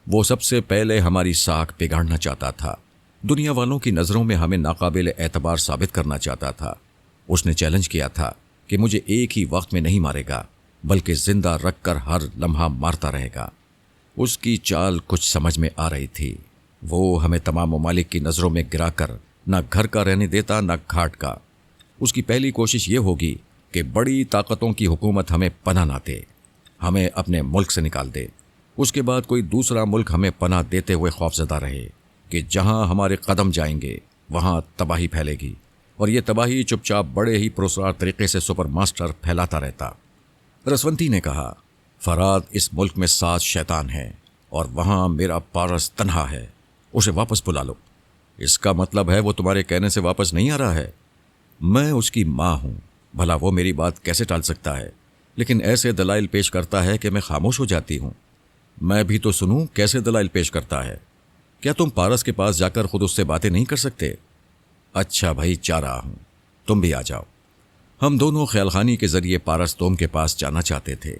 وہ سب سے پہلے ہماری ساکھ بگاڑنا چاہتا تھا، دنیا والوں کی نظروں میں ہمیں ناقابل اعتبار ثابت کرنا چاہتا تھا۔ اس نے چیلنج کیا تھا کہ مجھے ایک ہی وقت میں نہیں مارے گا بلکہ زندہ رکھ کر ہر لمحہ مارتا رہے گا۔ اس کی چال کچھ سمجھ میں آ رہی تھی، وہ ہمیں تمام ممالک کی نظروں میں گرا کر نہ گھر کا رہنے دیتا نہ گھاٹ کا۔ اس کی پہلی کوشش یہ ہوگی کہ بڑی طاقتوں کی حکومت ہمیں پناہ نہ دے، ہمیں اپنے ملک سے نکال دے، اس کے بعد کوئی دوسرا ملک ہمیں پناہ دیتے ہوئے خوفزدہ رہے کہ جہاں ہمارے قدم جائیں گے وہاں تباہی پھیلے گی، اور یہ تباہی چپ چاپ بڑے ہی پراسرار طریقے سے سپر ماسٹر پھیلاتا رہتا۔ رسونتی نے کہا، فرات اس ملک میں 7 شیطان ہیں اور وہاں میرا پارس تنہا ہے، اسے واپس بلا لو۔ اس کا مطلب ہے وہ تمہارے کہنے سے واپس نہیں آ رہا ہے؟ میں اس کی ماں ہوں، بھلا وہ میری بات کیسے ٹال سکتا ہے؟ لیکن ایسے دلائل پیش کرتا ہے کہ میں خاموش ہو جاتی ہوں۔ میں بھی تو سنوں کیسے دلائل پیش کرتا ہے۔ کیا تم پارس کے پاس جا کر خود اس سے باتیں نہیں کر سکتے؟ اچھا بھائی، جا رہا ہوں، تم بھی آ جاؤ۔ ہم دونوں خیال خانی کے ذریعے پارس توم کے پاس جانا چاہتے تھے۔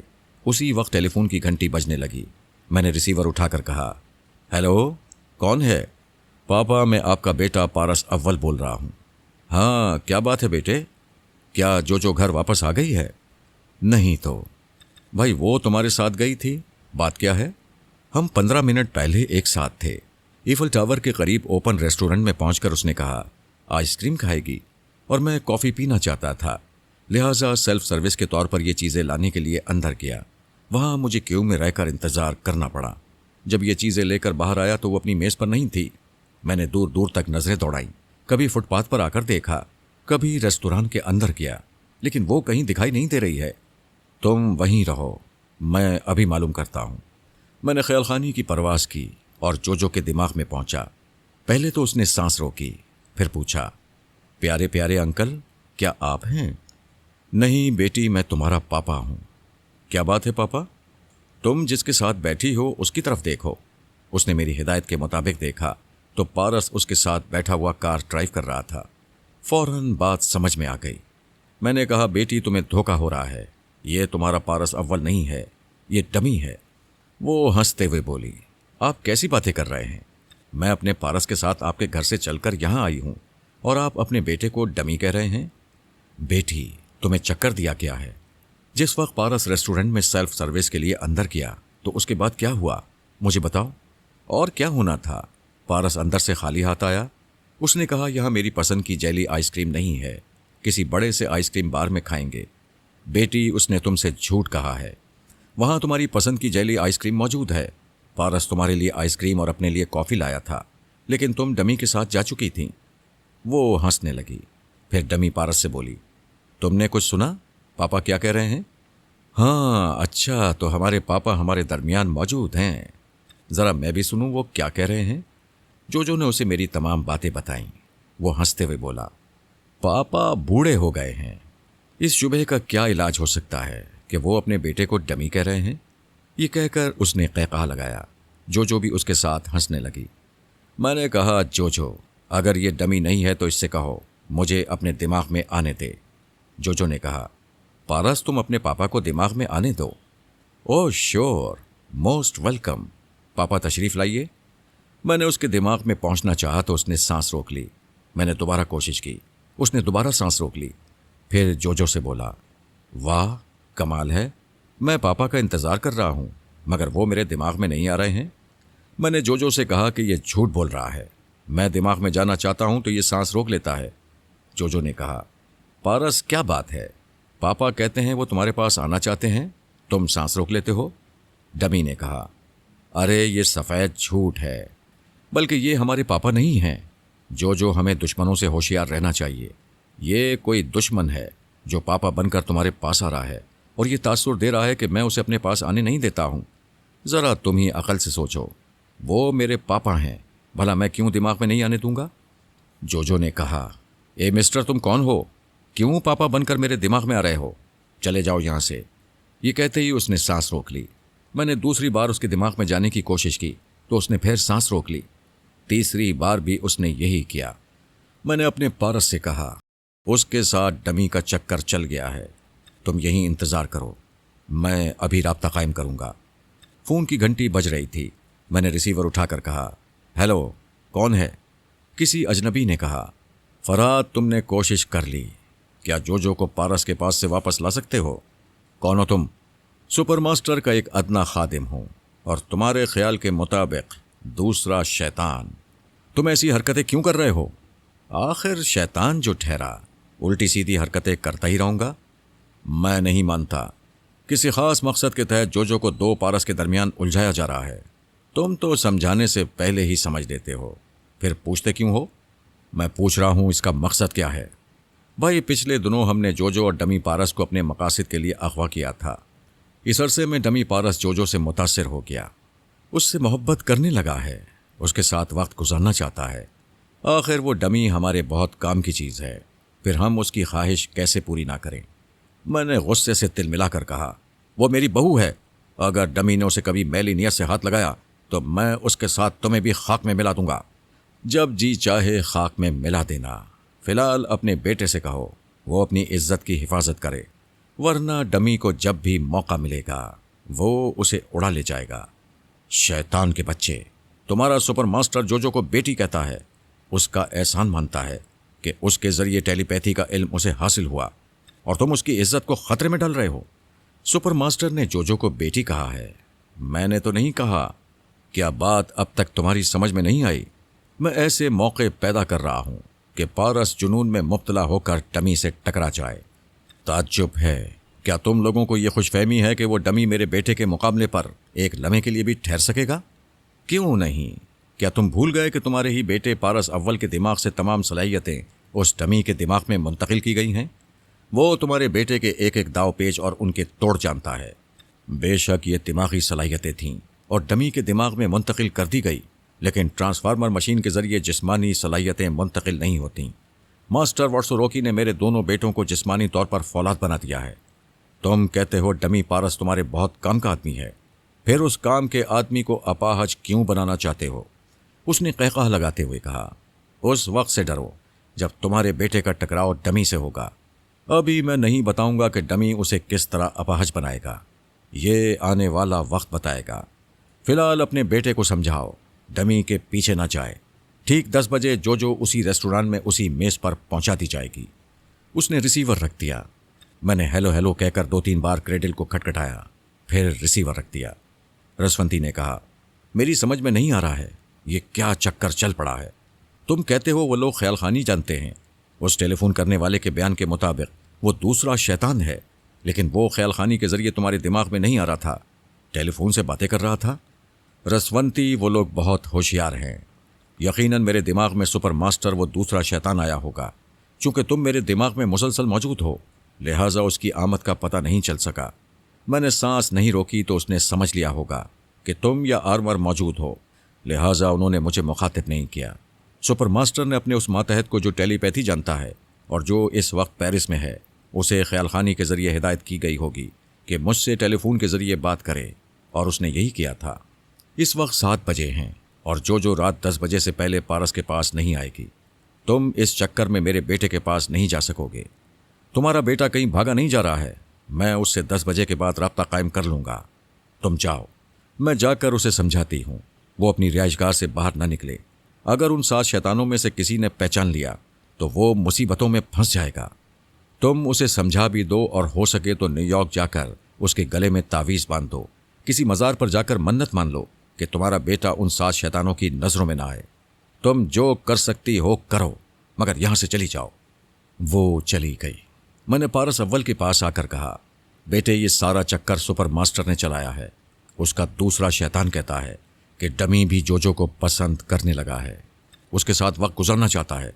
اسی وقت ٹیلی فون کی گھنٹی بجنے لگی۔ میں نے ریسیور اٹھا کر کہا، ہیلو، کون ہے؟ پاپا، میں آپ کا بیٹا پارس اول بول رہا ہوں۔ ہاں، کیا بات ہے بیٹے؟ کیا جو گھر واپس آ گئی ہے؟ نہیں تو بھائی، وہ تمہارے ساتھ گئی تھی، بات کیا ہے؟ ہم 15 منٹ پہلے ایک ساتھ تھے۔ ایفل ٹاور کے قریب اوپن ریسٹورنٹ میں پہنچ کر اس نے کہا آئس کریم کھائے گی، اور میں کافی پینا چاہتا تھا، لہٰذا سیلف سروس کے طور پر یہ چیزیں لانے کے لیے اندر گیا۔ وہاں مجھے کیو میں رہ کر انتظار کرنا پڑا۔ جب یہ چیزیں لے کر باہر آیا تو وہ اپنی میز پر نہیں تھی۔ میں نے دور دور تک نظریں دوڑائیں، کبھی فٹ پاتھ پر آ کر دیکھا، کبھی ریستوران کے اندر گیا، لیکن وہ کہیں دکھائی نہیں دے رہی ہے۔ تم وہیں رہو، میں ابھی معلوم کرتا ہوں۔ میں نے خیال خانی کی پرواز کی اور جو کے دماغ میں پہنچا۔ پہلے تو اس نے سانس روکی، پھر پوچھا، پیارے پیارے انکل، کیا آپ ہیں؟ نہیں بیٹی، میں تمہارا پاپا ہوں۔ کیا بات ہے پاپا؟ تم جس کے ساتھ بیٹھی ہو اس کی طرف دیکھو۔ اس نے میری ہدایت کے مطابق دیکھا تو پارس اس کے ساتھ بیٹھا ہوا کار ڈرائیو کر رہا تھا۔ فوراً بات سمجھ میں آ گئی۔ میں نے کہا، بیٹی تمہیں دھوکا ہو رہا ہے، یہ تمہارا پارس اول نہیں ہے، یہ ڈمی ہے۔ وہ ہنستے ہوئے بولی، آپ کیسی باتیں کر رہے ہیں؟ میں اپنے پارس کے ساتھ آپ کے گھر سے چل کر یہاں آئی ہوں، اور آپ اپنے بیٹے کو ڈمی کہہ رہے ہیں؟ بیٹی، تمہیں چکر دیا کیا ہے؟ جس وقت پارس ریسٹورنٹ میں سیلف سروس کے لیے اندر گیا تو اس کے بعد کیا ہوا، مجھے بتاؤ۔ اور کیا ہونا تھا؟ پارس اندر سے خالی ہاتھ آیا۔ اس نے کہا، یہاں میری پسند کی جیلی آئس کریم نہیں ہے، کسی بڑے سے آئس کریم بار میں کھائیں گے۔ بیٹی، اس نے تم سے جھوٹ کہا ہے، وہاں تمہاری پسند کی جیلی آئس کریم موجود ہے۔ پارس تمہارے لیے آئس کریم اور اپنے لیے کافی لایا تھا، لیکن تم ڈمی کے ساتھ جا چکی تھیں۔ وہ ہنسنے لگی۔ پھر ڈمی پارس سے بولی، تم نے کچھ سنا؟ پاپا کیا کہہ رہے ہیں؟ ہاں، اچھا، تو ہمارے پاپا ہمارے درمیان موجود ہیں، ذرا میں بھی سنوں وہ کیا کہہ رہے ہیں۔ جو نے اسے میری تمام باتیں بتائیں۔ وہ ہنستے ہوئے بولا، پاپا بوڑھے ہو گئے ہیں، اس شبہ کا کیا علاج ہو سکتا ہے کہ وہ اپنے بیٹے کو ڈمی کہہ رہے ہیں؟ یہ کہہ کر اس نے قہقہا لگایا۔ جو بھی اس کے ساتھ ہنسنے لگی۔ میں نے کہا، جو اگر یہ ڈمی نہیں ہے تو اس سے کہو مجھے اپنے دماغ میں آنے دے۔ جو نے کہا، پارس تم اپنے پاپا کو دماغ میں آنے دو۔ او شور، موسٹ ویلکم، پاپا تشریف لائیے۔ میں نے اس کے دماغ میں پہنچنا چاہا تو اس نے سانس روک لی۔ میں نے دوبارہ کوشش کی، اس نے دوبارہ سانس روک لی۔ پھر جو سے بولا، واہ، کمال ہے، میں پاپا کا انتظار کر رہا ہوں مگر وہ میرے دماغ میں نہیں آ رہے ہیں۔ میں نے جو سے کہا کہ یہ جھوٹ بول رہا ہے، میں دماغ میں جانا چاہتا ہوں تو یہ سانس روک لیتا ہے۔ جو نے کہا، پارس کیا بات ہے، پاپا کہتے ہیں وہ تمہارے پاس آنا چاہتے ہیں، تم سانس روک لیتے ہو۔ ڈمی نے کہا، ارے یہ سفید جھوٹ ہے، بلکہ یہ ہمارے پاپا نہیں ہیں۔ جو ہمیں دشمنوں سے ہوشیار رہنا چاہیے۔ یہ کوئی دشمن ہے جو پاپا بن کر تمہارے پاس آ رہا ہے اور یہ تاثر دے رہا ہے کہ میں اسے اپنے پاس آنے نہیں دیتا ہوں۔ ذرا تم ہی عقل سے سوچو، وہ میرے پاپا ہیں، بھلا میں کیوں دماغ میں نہیں آنے دوں گا؟ جو نے کہا، اے مسٹر، تم کون ہو؟ کیوں پاپا بن کر میرے دماغ میں آ رہے ہو؟ چلے جاؤ یہاں سے۔ یہ کہتے ہی اس نے سانس روک لی۔ میں نے دوسری بار اس کے دماغ میں جانے کی کوشش کی تو اس نے پھر سانس روک لی۔ تیسری بار بھی اس نے یہی کیا۔ میں نے اپنے پارس سے کہا، اس کے ساتھ ڈمی کا چکر چل گیا ہے، تم یہیں انتظار کرو، میں ابھی رابطہ قائم کروں گا۔ فون کی گھنٹی بج رہی تھی۔ میں نے ریسیور اٹھا کر کہا، ہیلو، کون ہے؟ کسی اجنبی نے کہا، فرات تم نے کوشش کر لی، کیا جو کو پارس کے پاس سے واپس لا سکتے ہو؟ کون ہو تم؟ سپر ماسٹر کا ایک ادنا خادم ہوں، اور تمہارے خیال کے مطابق دوسرا شیطان۔ تم ایسی حرکتیں کیوں کر رہے ہو؟ آخر شیطان جو ٹھہرا، الٹی سیدھی حرکتیں کرتا ہی رہوں گا؟ میں نہیں مانتا۔ کسی خاص مقصد کے تحت جوجو کو دو پارس کے درمیان الجھایا جا رہا ہے۔ تم تو سمجھانے سے پہلے ہی سمجھ دیتے ہو، پھر پوچھتے کیوں ہو؟ میں پوچھ رہا ہوں اس کا مقصد کیا ہے؟ بھائی پچھلے دنوں ہم نے جوجو اور ڈمی پارس کو اپنے مقاصد کے لیے اغوا کیا تھا۔ اس عرصے میں ڈمی پارس جوجو سے متاثر ہو گیا، اس سے محبت کرنے لگا ہے، اس کے ساتھ وقت گزارنا چاہتا ہے۔ آخر وہ ڈمی ہمارے بہت کام کی چیز ہے، پھر ہم اس کی خواہش کیسے پوری نہ کریں؟ میں نے غصے سے تل ملا کر کہا، وہ میری بہو ہے، اگر ڈمی نے اسے کبھی میلی نیت سے ہاتھ لگایا تو میں اس کے ساتھ تمہیں بھی خاک میں ملا دوں گا۔ جب جی چاہے خاک میں ملا دینا، فی الحال اپنے بیٹے سے کہو وہ اپنی عزت کی حفاظت کرے، ورنہ ڈمی کو جب بھی موقع ملے گا وہ اسے اڑا لے جائے گا۔ شیطان کے بچے، تمہارا سپر ماسٹر جوجو کو بیٹی کہتا ہے، اس کا احسان مانتا ہے کہ اس کے ذریعے ٹیلی پیتھی کا علم اسے حاصل ہوا، اور تم اس کی عزت کو خطرے میں ڈال رہے ہو۔ سپر ماسٹر نے جوجو کو بیٹی کہا ہے، میں نے تو نہیں کہا۔ کیا بات اب تک تمہاری سمجھ میں نہیں آئی؟ میں ایسے موقع پیدا کر رہا ہوں کہ پارس جنون میں مبتلا ہو کر ڈمی سے ٹکرا جائے۔ تعجب ہے، کیا تم لوگوں کو یہ خوش فہمی ہے کہ وہ ڈمی میرے بیٹے کے مقابلے پر ایک لمحے کے لیے بھی ٹھہر سکے گا؟ کیوں نہیں؟ کیا تم بھول گئے کہ تمہارے ہی بیٹے پارس اول کے دماغ سے تمام صلاحیتیں اس ڈمی کے دماغ میں منتقل کی گئی ہیں؟ وہ تمہارے بیٹے کے ایک ایک داؤ پیچ اور ان کے توڑ جانتا ہے۔ بے شک یہ دماغی صلاحیتیں تھیں اور ڈمی کے دماغ میں منتقل کر دی گئی، لیکن ٹرانسفارمر مشین کے ذریعے جسمانی صلاحیتیں منتقل نہیں ہوتیں۔ ماسٹر وارسوروکی نے میرے دونوں بیٹوں کو جسمانی طور پر فولاد بنا دیا ہے۔ تم کہتے ہو ڈمی پارس تمہارے بہت کام کا آدمی ہے، پھر اس کام کے آدمی کو اپاہج کیوں بنانا چاہتے ہو؟ اس نے قہقہ لگاتے ہوئے کہا، اس وقت سے ڈرو جب تمہارے بیٹے کا ٹکراؤ ڈمی سے ہوگا۔ ابھی میں نہیں بتاؤں گا کہ ڈمی اسے کس طرح اپاہج بنائے گا، یہ آنے والا وقت بتائے گا۔ فی الحال اپنے بیٹے کو سمجھاؤ ڈمی کے پیچھے نہ جائے۔ ٹھیک 10 بجے جو اسی ریسٹوران میں اسی میز پر پہنچا دی جائے گی۔ اس نے ریسیور رکھ دیا۔ میں نے ہیلو ہیلو کہہ کر 2-3 بار کریڈل کو کھٹکھٹایا، پھر ریسیور رکھ دیا۔ رسونتی نے کہا، میری سمجھ میں نہیں آ رہا ہے، یہ کیا چکر چل پڑا ہے؟ تم کہتے ہو وہ لوگ خیال خانی جانتے ہیں۔ اس ٹیلی فون کرنے والے کے بیان کے مطابق وہ دوسرا شیطان ہے، لیکن وہ خیال خانی کے ذریعے تمہارے دماغ میں نہیں آ رہا تھا، ٹیلی فون سے باتیں کر رہا تھا۔ رسونتی، وہ لوگ بہت ہوشیار ہیں۔ یقیناً میرے دماغ میں سپر ماسٹر وہ دوسرا شیطان آیا ہوگا۔ چونکہ تم میرے دماغ میں مسلسل موجود ہو، لہٰذا اس کی آمد کا پتہ نہیں چل سکا۔ میں نے سانس نہیں روکی تو اس نے سمجھ لیا ہوگا کہ تم یا آرمر موجود ہو، لہٰذا انہوں نے مجھے مخاطب نہیں کیا۔ سپر ماسٹر نے اپنے اس ماتحت کو جو ٹیلی پیتھی جانتا ہے اور جو اس وقت پیرس میں ہے، اسے خیال خانی کے ذریعے ہدایت کی گئی ہوگی کہ مجھ سے ٹیلی فون کے ذریعے بات کرے، اور اس نے یہی کیا تھا۔ اس وقت 7 بجے ہیں اور جو رات 10 بجے سے پہلے پارس کے پاس نہیں آئے گی۔ تم اس چکر میں میرے بیٹے کے پاس نہیں جا سکو گے۔ تمہارا بیٹا کہیں بھاگا نہیں جا رہا ہے، میں اس سے 10 بجے کے بعد رابطہ قائم کر لوں گا۔ تم جاؤ، میں جا کر اسے سمجھاتی ہوں، وہ اپنی رہائش گاہ سے باہر نہ نکلے۔ اگر ان 7 شیطانوں میں سے کسی نے پہچان لیا تو وہ مصیبتوں میں پھنس جائے گا۔ تم اسے سمجھا بھی دو، اور ہو سکے تو نیو یارک جا کر اس کے گلے میں تعویذ باندھ دو۔ کسی مزار پر جا کر منت مان لو کہ تمہارا بیٹا ان 7 شیطانوں کی نظروں میں نہ آئے۔ تم جو کر سکتی ہو کرو، مگر یہاں سے چلی جاؤ۔ وہ چلی گئی۔ میں نے پارس اول کے پاس آ کر کہا، بیٹے یہ سارا چکر سپر ماسٹر نے چلایا ہے۔ اس کا دوسرا شیطان کہتا ہے کہ ڈمی بھی جو کو پسند کرنے لگا ہے، اس کے ساتھ وقت گزارنا چاہتا ہے،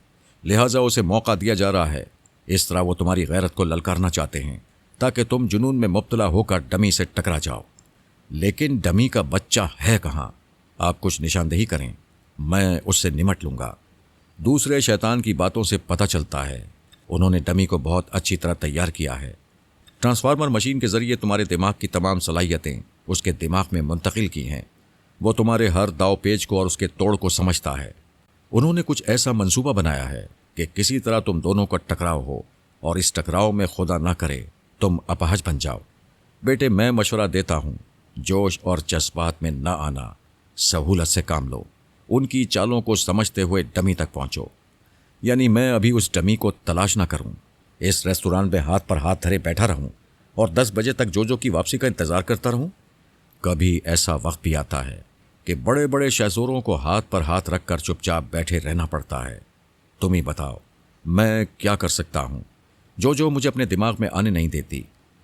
لہٰذا اسے موقع دیا جا رہا ہے۔ اس طرح وہ تمہاری غیرت کو للکارنا چاہتے ہیں تاکہ تم جنون میں مبتلا ہو کر ڈمی سے ٹکرا جاؤ۔ لیکن ڈمی کا بچہ ہے کہاں؟ آپ کچھ نشاندہی کریں، میں اس سے نمٹ لوں گا۔ دوسرے شیطان کی باتوں سے پتہ چلتا ہے انہوں نے ڈمی کو بہت اچھی طرح تیار کیا ہے۔ ٹرانسفارمر مشین کے ذریعے تمہارے دماغ کی تمام صلاحیتیں اس کے دماغ میں منتقل کی ہیں۔ وہ تمہارے ہر داؤ پیچ کو اور اس کے توڑ کو سمجھتا ہے۔ انہوں نے کچھ ایسا منصوبہ بنایا ہے کہ کسی طرح تم دونوں کا ٹکراؤ ہو، اور اس ٹکراؤ میں خدا نہ کرے تم اپاہج بن جاؤ۔ بیٹے میں مشورہ دیتا ہوں، جوش اور جذبات میں نہ آنا، سہولت سے کام لو۔ ان کی چالوں کو سمجھتے ہوئے ڈمی تک پہنچو۔ یعنی میں ابھی اس ڈمی کو تلاش نہ کروں، اس ریستوران میں ہاتھ پر ہاتھ دھرے بیٹھا رہوں اور 10 بجے تک جو کی واپسی کا انتظار کرتا رہوں؟ کبھی ایسا وقت بھی آتا ہے کہ بڑے بڑے شہزوروں کو ہاتھ پر ہاتھ رکھ کر چپ چاپ بیٹھے رہنا پڑتا ہے۔ تم ہی بتاؤ میں کیا کر سکتا ہوں؟ جو مجھے اپنے دماغ میں آنے نہیں دیتی،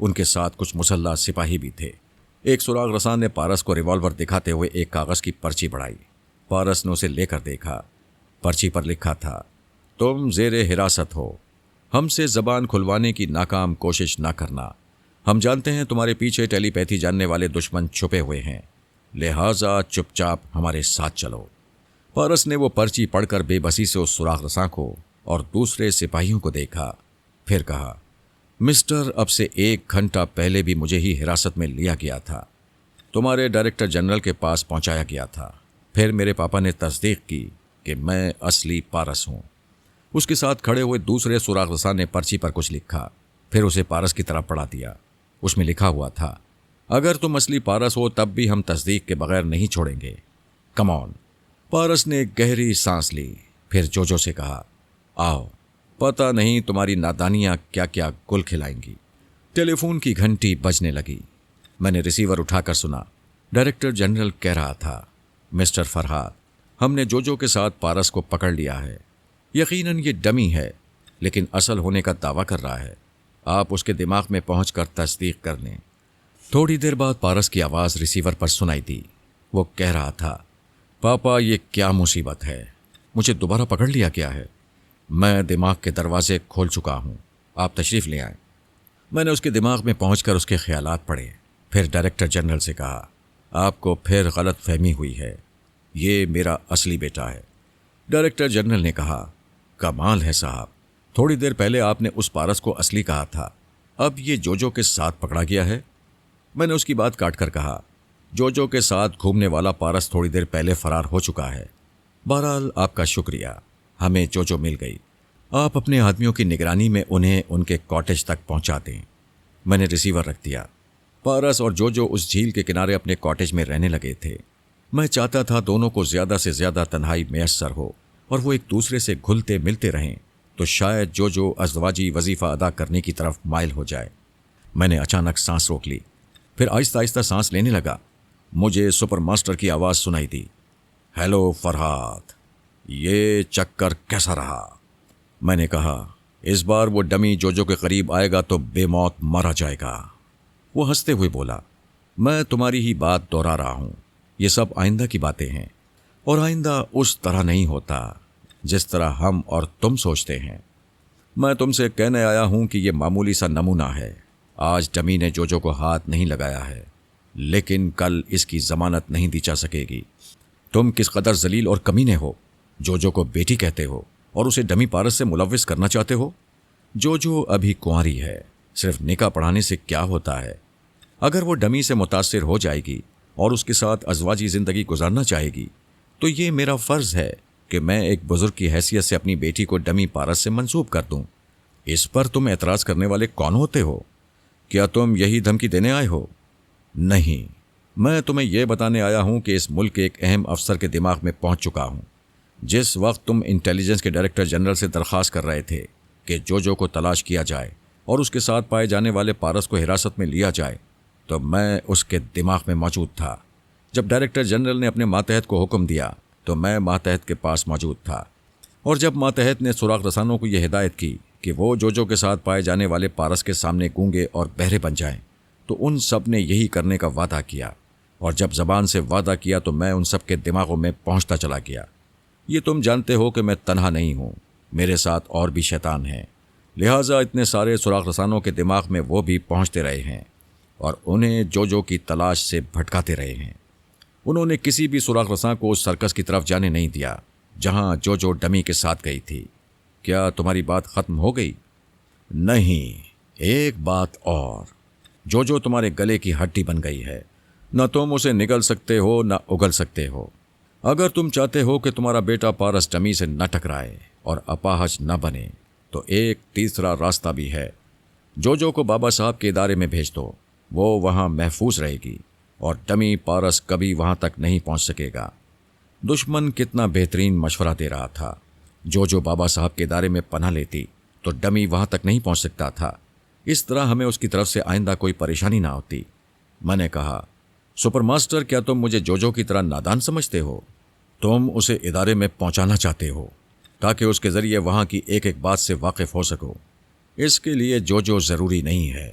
ان کے ساتھ کچھ مسلح سپاہی بھی تھے۔ ایک سراغ رساں نے پارس کو ریوالور دکھاتے ہوئے ایک کاغذ کی پرچی بڑھائی۔ پارس نے اسے لے کر دیکھا۔ پرچی پر لکھا تھا، تم زیر حراست ہو، ہم سے زبان کھلوانے کی ناکام کوشش نہ کرنا۔ ہم جانتے ہیں تمہارے پیچھے ٹیلی پیتھی جاننے والے دشمن چھپے ہوئے ہیں، لہٰذا چپ چاپ ہمارے ساتھ چلو۔ پارس نے وہ پرچی پڑھ کر بے بسی سے اس سراغ رساں کو اور دوسرے سپاہیوں کو دیکھا، پھر کہا، مسٹر، اب سے 1 گھنٹہ پہلے بھی مجھے ہی حراست میں لیا گیا تھا، تمہارے ڈائریکٹر جنرل کے پاس پہنچایا گیا تھا۔ پھر میرے پاپا نے تصدیق کی کہ میں اصلی پارس ہوں۔ اس کے ساتھ کھڑے ہوئے دوسرے سراغ رساں نے پرچی پر کچھ لکھا، پھر اسے پارس کی طرف پڑھا دیا۔ اس میں لکھا ہوا تھا، اگر تم اصلی پارس ہو تب بھی ہم تصدیق کے بغیر نہیں چھوڑیں گے، کم آن۔ پارس نے ایک گہری سانس لی، پھر جوجو سے کہا، آؤ، پتہ نہیں تمہاری نادانیاں کیا کیا گل کھلائیں گی۔ ٹیلی فون کی گھنٹی بجنے لگی۔ میں نے ریسیور اٹھا کر سنا۔ ڈائریکٹر جنرل کہہ رہا تھا، مسٹر فرہاد، ہم نے جوجو کے ساتھ پارس کو پکڑ لیا ہے۔ یقیناً یہ ڈمی ہے، لیکن اصل ہونے کا دعویٰ کر رہا ہے۔ آپ اس کے دماغ میں پہنچ کر تصدیق کر لیں۔ تھوڑی دیر بعد پارس کی آواز ریسیور پر سنائی دی۔ وہ کہہ رہا تھا، پاپا یہ کیا مصیبت ہے، مجھے دوبارہ پکڑ لیا گیا ہے۔ میں دماغ کے دروازے کھول چکا ہوں، آپ تشریف لے آئیں۔ میں نے اس کے دماغ میں پہنچ کر اس کے خیالات پڑھے، پھر ڈائریکٹر جنرل سے کہا، آپ کو پھر غلط فہمی ہوئی ہے، یہ میرا اصلی بیٹا ہے۔ ڈائریکٹر جنرل نے کہا، کمال ہے صاحب، تھوڑی دیر پہلے آپ نے اس پارس کو اصلی کہا تھا، اب یہ جوجو کے ساتھ پکڑا گیا ہے۔ میں نے اس کی بات کاٹ کر کہا، جوجو کے ساتھ گھومنے والا پارس تھوڑی دیر پہلے فرار ہو چکا ہے۔ بہرحال آپ کا شکریہ، ہمیں جوجو مل گئی۔ آپ اپنے آدمیوں کی نگرانی میں انہیں ان کے کاٹیج تک پہنچا دیں۔ میں نے ریسیور رکھ دیا۔ پارس اور جوجو اس جھیل کے کنارے اپنے کاٹیج میں رہنے لگے تھے۔ میں چاہتا تھا دونوں کو زیادہ سے زیادہ تنہائی میسر ہو اور وہ ایک دوسرے سے گھلتے ملتے رہیں، تو شاید جوجو ازدواجی وظیفہ ادا کرنے کی طرف مائل ہو جائے۔ میں نے اچانک سانس روک لی، پھر آہستہ آہستہ سانس لینے لگا۔ مجھے سپر ماسٹر کی آواز سنائی دی، ہیلو فرہاد، یہ چکر کیسا رہا؟ میں نے کہا، اس بار وہ ڈمی جوجو کے قریب آئے گا تو بے موت مارا جائے گا۔ وہ ہنستے ہوئے بولا، میں تمہاری ہی بات دہرا رہا ہوں، یہ سب آئندہ کی باتیں ہیں، اور آئندہ اس طرح نہیں ہوتا جس طرح ہم اور تم سوچتے ہیں۔ میں تم سے کہنے آیا ہوں کہ یہ معمولی سا نمونہ ہے۔ آج ڈمی نے جوجو کو ہاتھ نہیں لگایا ہے، لیکن کل اس کی ضمانت نہیں دی جا سکے گی۔ تم کس قدر ذلیل اور کمینے ہو، جوجو کو بیٹی کہتے ہو اور اسے ڈمی پارس سے ملوث کرنا چاہتے ہو۔ جوجو ابھی کنواری ہے، صرف نکاح پڑھانے سے کیا ہوتا ہے؟ اگر وہ ڈمی سے متاثر ہو جائے گی اور اس کے ساتھ ازواجی زندگی گزارنا چاہے گی، تو یہ میرا فرض ہے کہ میں ایک بزرگ کی حیثیت سے اپنی بیٹی کو ڈمی پارس سے منسوب کر دوں۔ اس پر تم اعتراض کرنے والے کون ہوتے ہو؟ کیا تم یہی دھمکی دینے آئے ہو؟ نہیں، میں تمہیں یہ بتانے آیا ہوں کہ اس ملک کے ایک اہم افسر کے دماغ میں پہنچ چکا ہوں۔ جس وقت تم انٹیلیجنس کے ڈائریکٹر جنرل سے درخواست کر رہے تھے کہ جوجو کو تلاش کیا جائے اور اس کے ساتھ پائے جانے والے پارس کو حراست میں لیا جائے، تو میں اس کے دماغ میں موجود تھا۔ جب ڈائریکٹر جنرل نے اپنے ماتحت کو حکم دیا تو میں ماتحت کے پاس موجود تھا، اور جب ماتحت نے سراغ رسانوں کو یہ ہدایت کی کہ وہ جوجو کے ساتھ پائے جانے والے پارس کے سامنے گونگے اور بہرے بن جائیں، تو ان سب نے یہی کرنے کا وعدہ کیا، اور جب زبان سے وعدہ کیا تو میں ان سب کے دماغوں میں پہنچتا چلا گیا۔ یہ تم جانتے ہو کہ میں تنہا نہیں ہوں، میرے ساتھ اور بھی شیطان ہیں، لہٰذا اتنے سارے سراغ رسانوں کے دماغ میں وہ بھی پہنچتے رہے ہیں اور انہیں جوجو کی تلاش سے بھٹکاتے رہے ہیں۔ انہوں نے کسی بھی سراغ رساں کو اس سرکس کی طرف جانے نہیں دیا جہاں جوجو ڈمی کے ساتھ گئی تھی۔ کیا تمہاری بات ختم ہو گئی؟ نہیں، ایک بات اور، جوجو تمہارے گلے کی ہڈی بن گئی ہے، نہ تم اسے نگل سکتے ہو نہ اگل سکتے ہو۔ اگر تم چاہتے ہو کہ تمہارا بیٹا پارس ڈمی سے نہ ٹکرائے اور اپاہج نہ بنے تو ایک تیسرا راستہ بھی ہے۔ جوجو کو بابا صاحب کے ادارے میں بھیج دو، وہ وہاں محفوظ رہے گی اور ڈمی پارس کبھی وہاں تک نہیں پہنچ سکے گا۔ دشمن کتنا بہترین مشورہ دے رہا تھا۔ جو بابا صاحب کے ادارے میں پناہ لیتی تو ڈمی وہاں تک نہیں پہنچ سکتا تھا، اس طرح ہمیں اس کی طرف سے آئندہ کوئی پریشانی نہ ہوتی۔ میں نے کہا، سپر ماسٹر، کیا تم مجھے جوجو کی طرح نادان سمجھتے ہو؟ تم اسے ادارے میں پہنچانا چاہتے ہو تاکہ اس کے ذریعے وہاں کی ایک ایک بات سے واقف ہو سکو۔ اس کے لیے جوجو ضروری نہیں ہے۔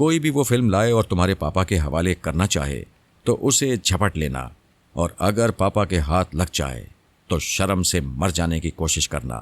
کوئی بھی وہ فلم لائے اور تمہارے پاپا کے حوالے کرنا چاہے تو اسے جھپٹ لینا، اور اگر پاپا کے ہاتھ لگ جائے تو شرم سے مر جانے کی کوشش کرنا۔